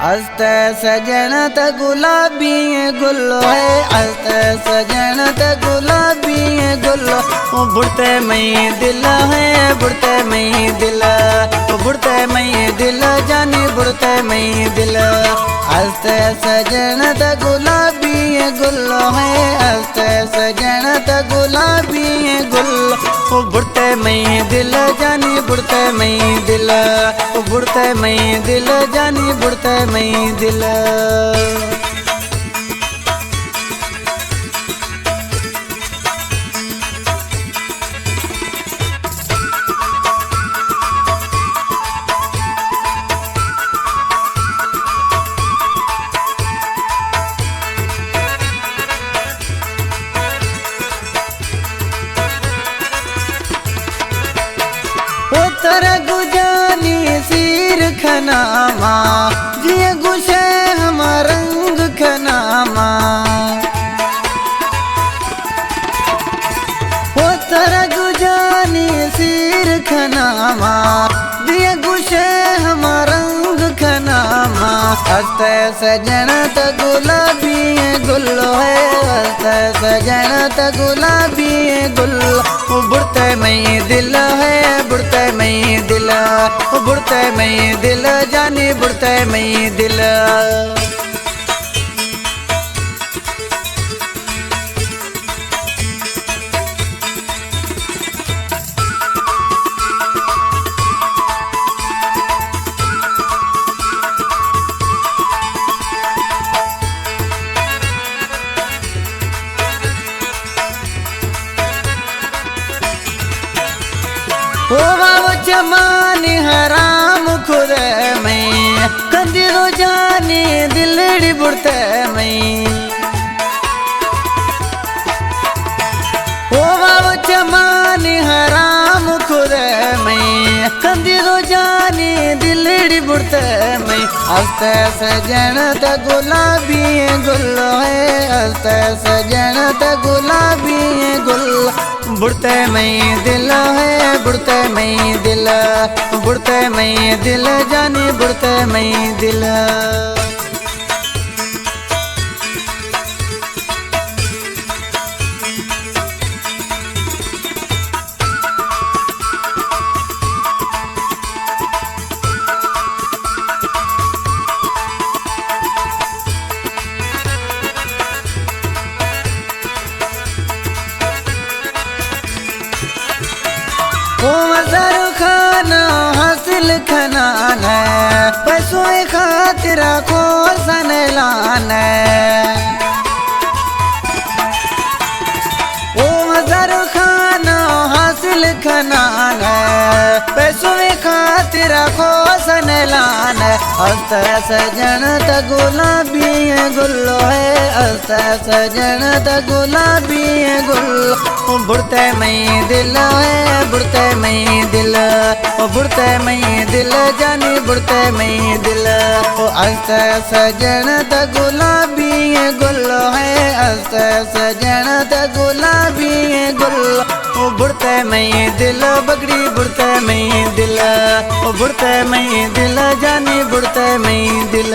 हंसते सजन त गुलाबी गुल है, हंसते सजन त गुलाबी गुल। बुढ़ते मई दिल है, बुढ़ते मई दिल, बुढ़ते मई दिल जानी बुढ़ते मई दिल। हंसते सजन त गुलाबी गुल है, हंसते सजन त गुलाबी गुल। बुढ़ते मई दिल जानी बुढ़ते मई दिल, बुढ़ते मई दिल जानी बुढ़ते मई दिल। गुजानी सिर खनामा जिए गुशे हम रंग खनामा। वो तर गुजानी सिर खनामा जिए गुशे हम रंग खनामा। हंसते सजन त गुलाबी गुल है, हंसते सजन त गुलाबी गुल। बुढ़ते मई दिल है, बुढ़ते मई दिल, बुढ़ते मई दिल जानी बुढ़ते मई दिल। जमानी हराम खुद में कंदी रोजानी दिलड़ी बुढ़ते में। ओ बाबू जमानी हराम खुद में कंदी रोजानी दिलड़ी बुढ़ते में। हंसते सजन त गुलाबी गुल है, हंसते सजन त गुलाबी गुल। बुढ़ते मई दिल है, बुढ़ते मई दिल, बुढ़ते मई दिल जानी बुढ़ते मई दिल। मज़र खाना हासिल खनान है, पैसों खातिर को सन लान है। ओ मज़र खाना हासिल खनान है, पैसों खातिर को सन लान है। हंसते सजन त गुलाबी गुल है, हंसते सजन त गुलाबी गुल। बुढ़ते मई दिल है, बुढ़ते मई दिल, बुढ़ते मई दिल जानी बुढ़ते मई दिल। हंसते सजन त गुलाबी गुल है, हंसते सजन त गुलाबी गुल। बुढ़ते मई दिल बगड़ी बुढ़ते मई दिल, बुढ़ते मई दिल जानी बुढ़ते मई दिल।